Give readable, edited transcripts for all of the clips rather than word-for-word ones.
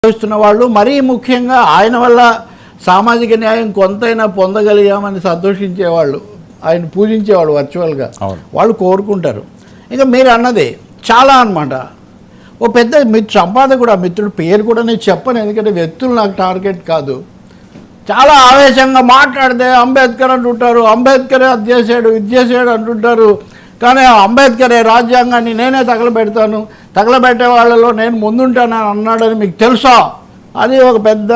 అనుభవిస్తున్న వాళ్ళు, మరీ ముఖ్యంగా ఆయన వల్ల సామాజిక న్యాయం కొంతైనా పొందగలిగామని సంతోషించేవాళ్ళు, ఆయన పూజించేవాళ్ళు వర్చువల్గా వాళ్ళు కోరుకుంటారు. ఇంకా మీరు అన్నది చాలా అన్నమాట. ఓ పెద్ద సంపాదకుడు, ఆ మిత్రుడు పేరు కూడా నేను చెప్పను, ఎందుకంటే వ్యక్తులు నాకు టార్గెట్ కాదు. చాలా ఆవేశంగా మాట్లాడితే అంబేద్కర్ అంటుంటారు, అంబేద్కరే అది చేశాడు ఇది చేశాడు అంటుంటారు. కానీ అంబేద్కరే రాజ్యాంగాన్ని నేనే తగలబెడతాను, తగలబెట్టే వాళ్ళలో నేను ముందుంటానని అన్నాడని మీకు తెలుసా అని ఒక పెద్ద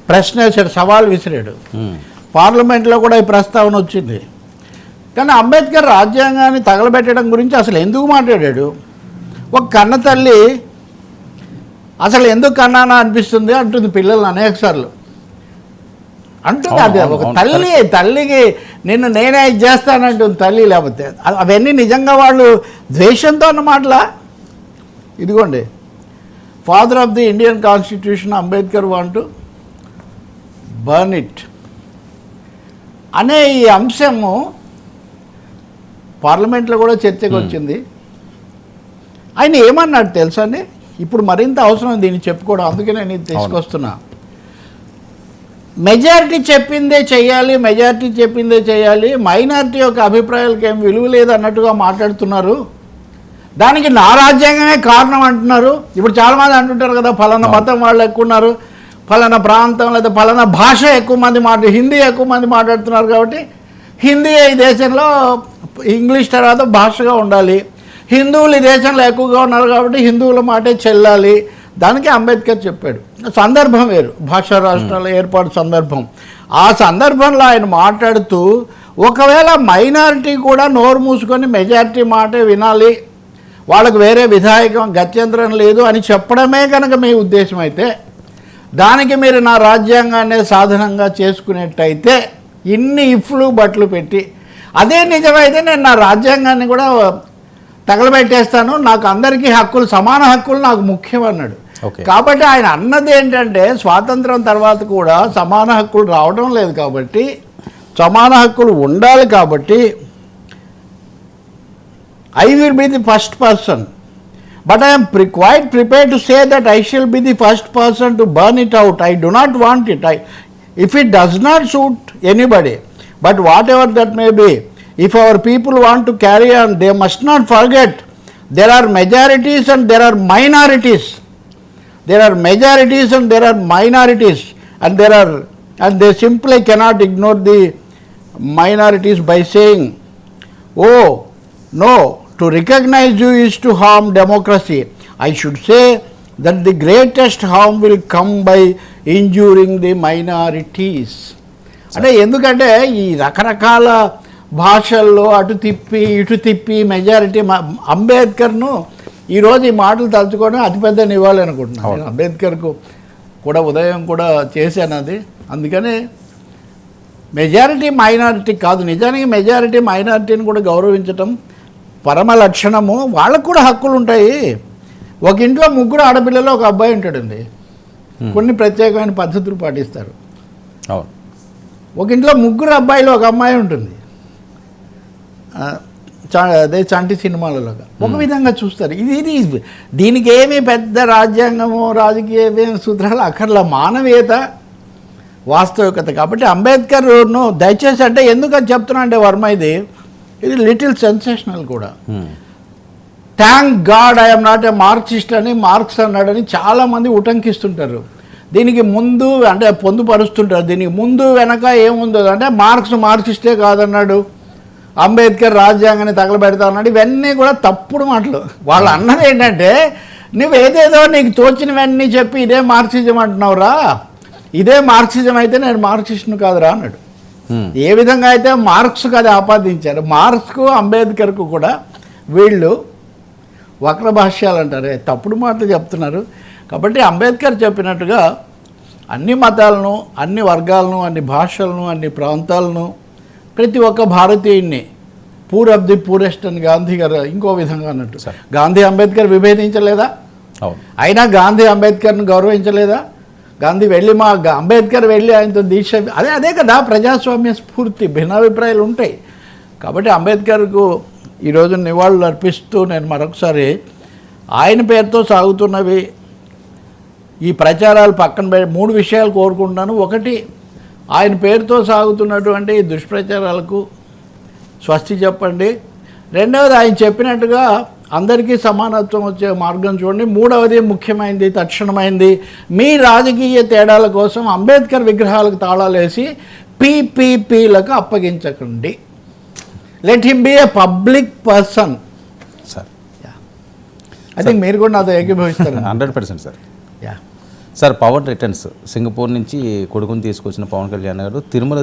ప్రశ్న వేసాడు, సవాల్ విసిరాడు. పార్లమెంట్లో కూడా ఈ ప్రస్తావన వచ్చింది. కానీ అంబేద్కర్ రాజ్యాంగాన్ని తగలబెట్టడం గురించి అసలు ఎందుకు మాట్లాడాడు? ఒక కన్న తల్లి అసలు ఎందుకు కన్నానా అనిపిస్తుంది అంటుంది పిల్లల్ని అనేకసార్లు అంటుంది. అది ఒక తల్లికి నేనే ఇది చేస్తానంటుంది తల్లి. లేకపోతే అవన్నీ నిజంగా వాళ్ళు ద్వేషంతో అన్న మాటలా? ఇదిగోండి, father of the Indian constitution Ambedkar want burn it అనే ఈ అంశము పార్లమెంట్లో కూడా చర్చకు వచ్చింది. ఆయన ఏమన్నాడు తెలుసా అండి? ఇప్పుడు మరింత అవసరం దీన్ని చెప్పుకోవడం, అందుకే నేను ఇది తీసుకొస్తున్నా. మెజారిటీ చెప్పిందే చేయాలి, మెజారిటీ చెప్పిందే చేయాలి, మైనారిటీ యొక్క అభిప్రాయాలకు ఏం విలువ లేదు అన్నట్టుగా మాట్లాడుతున్నారు. దానికి నా రాజ్యాంగమే కారణం అంటున్నారు. ఇప్పుడు చాలామంది అంటుంటారు కదా, ఫలానా మతం వాళ్ళు ఎక్కువ ఉన్నారు, ఫలానా ప్రాంతం లేదా ఫలానా భాష ఎక్కువ మంది హిందీ ఎక్కువ మంది మాట్లాడుతున్నారు కాబట్టి హిందీ ఈ దేశంలో ఇంగ్లీష్ తర్వాత భాషగా ఉండాలి, హిందువులు ఈ దేశంలో ఎక్కువగా ఉన్నారు కాబట్టి హిందువుల మాటే చెల్లాలి. దానికి అంబేద్కర్ చెప్పాడు. సందర్భం వేరు, భాషా రాష్ట్రాల ఏర్పాటు సందర్భం. ఆ సందర్భంలో ఆయన మాట్లాడుతూ ఒకవేళ మైనారిటీ కూడా నోరు మూసుకొని మెజారిటీ మాటే వినాలి, వాళ్ళకు వేరే విధాయకం గత్యంతరం లేదు అని చెప్పడమే కనుక మీ ఉద్దేశం అయితే, దానికి మీరు నా రాజ్యాంగాన్ని సాధనంగా చేసుకునేట్టయితే, ఇన్ని ఇఫ్లు బట్లు పెట్టి అదే నిజమైతే నేను నా రాజ్యాంగాన్ని కూడా తగలబెట్టేస్తాను, నాకు అందరికీ హక్కులు, సమాన హక్కులు నాకు ముఖ్యం అన్నాడు. కాబట్టి ఆయన అన్నది ఏంటంటే, స్వాతంత్రం తర్వాత కూడా సమాన హక్కులు రావడం లేదు కాబట్టి, సమాన హక్కులు ఉండాలి కాబట్టి, I will be the first person but I am quite prepared to say that I shall be the first person to burn it out. I do not want it. If it does not suit anybody, but whatever that may be, if our people want to carry on, they must not forget there are majorities and there are minorities. There are majorities and there are minorities, and they simply cannot ignore the minorities by saying, oh no, to recognize you is to harm democracy. I should say that the greatest harm will come by injuring the minorities. అంటే ఎందుకంటే ఈ రకరకాల భాషల్లో అటు తిప్పి ఇటు తిప్పి majority, అంబేద్కర్ను ఈరోజు ఈ మాటలు తలుచుకోవడం అతిపెద్ద నివాళి అనుకుంటున్నాను. అంబేద్కర్కు కూడా ఉదయం కూడా చేశాను అది. అందుకని మెజారిటీ మైనారిటీ కాదు, నిజానికి మెజారిటీ మైనారిటీని కూడా గౌరవించటం పరమ లక్షణము. వాళ్ళకు కూడా హక్కులు ఉంటాయి. ఒక ఇంట్లో ముగ్గురు ఆడపిల్లలు ఒక అబ్బాయి ఉంటాడండి, కొన్ని ప్రత్యేకమైన పద్ధతులు పాటిస్తారు. ఒక ఇంట్లో ముగ్గురు అబ్బాయిలు ఒక అమ్మాయి ఉంటుంది, అదే చంటి సినిమాలలోగా ఒక విధంగా చూస్తారు. ఇది దీనికి ఏమీ పెద్ద రాజ్యాంగము రాజకీయ సూత్రాలు అక్కర్లా, మానవీయత వాస్తవికత. కాబట్టి అంబేద్కర్ను దయచేసి, అంటే ఎందుకని చెప్తున్నా అంటే వర్మ, ఇది లిటిల్ సెన్సేషనల్ కూడా. Thank God I'm not a Marxist అని మార్క్స్ అన్నాడని చాలామంది ఉటంకిస్తుంటారు. దీనికి ముందు అంటే పొందుపరుస్తుంటారు, దీనికి ముందు వెనక ఏముందో అంటే మార్క్సిస్టే కాదన్నాడు, అంబేద్కర్ రాజ్యాంగాన్ని తగలబెడతా అన్నాడు. ఇవన్నీ కూడా తప్పుడు మాటలు. వాళ్ళు అన్నది ఏంటంటే, నువ్వు ఏదేదో నీకు తోచినవన్నీ చెప్పి ఇదే మార్క్సిజం అంటున్నావురా, ఇదే మార్క్సిజం అయితే నేను మార్క్సిస్ట్ను కాదురా అన్నాడు. ఏ విధంగా అయితే మార్క్స్కు అది ఆపాదించారు, మార్క్స్కు అంబేద్కర్కు కూడా వీళ్ళు వక్ర భాష్యాలు అంటారే, తప్పుడు మాటలు చెప్తున్నారు. కాబట్టి అంబేద్కర్ చెప్పినట్టుగా అన్ని మతాలను, అన్ని వర్గాలను, అన్ని భాషలను, అన్ని ప్రాంతాలను, ప్రతి ఒక్క భారతీయుడిని పూర్ ఆఫ్ ది పూరెస్ట్ అని గాంధీ గారు ఇంకో విధంగా అన్నట్టు, గాంధీ అంబేద్కర్ విభేదించలేదా? అయినా గాంధీ అంబేద్కర్ను గౌరవించలేదా? గాంధీ వెళ్ళి అంబేద్కర్ వెళ్ళి ఆయనతో దీక్ష, అదే కదా ప్రజాస్వామ్య స్ఫూర్తి. భిన్నాభిప్రాయాలు ఉంటాయి. కాబట్టి అంబేద్కర్కు ఈరోజు నివాళులు అర్పిస్తూ నేను మరొకసారి ఆయన పేరుతో సాగుతున్నవి ఈ ప్రచారాలు పక్కన పెట్టి 3 విషయాలు కోరుకుంటున్నాను. ఒకటి, ఆయన పేరుతో సాగుతున్నటువంటి ఈ దుష్ప్రచారాలకు స్వస్తి చెప్పండి. రెండవది, ఆయన చెప్పినట్టుగా అందరికీ సమానత్వం వచ్చే మార్గం చూడండి. మూడవది, ముఖ్యమైనది, తక్షణమైంది, మీ రాజకీయ తేడాల కోసం అంబేద్కర్ విగ్రహాలకు తాళాలు వేసి పీపీపీలకు అప్పగించకండి. Let him be a public person. Sir I think మీరు కూడా నాతో ఏకీభవిస్తారు. 100% sir. Yeah sir, Pawan returns Singapore నుంచి కొడుకుని తీసుకొచ్చిన పవన్ కళ్యాణ్ గారు తిరుమల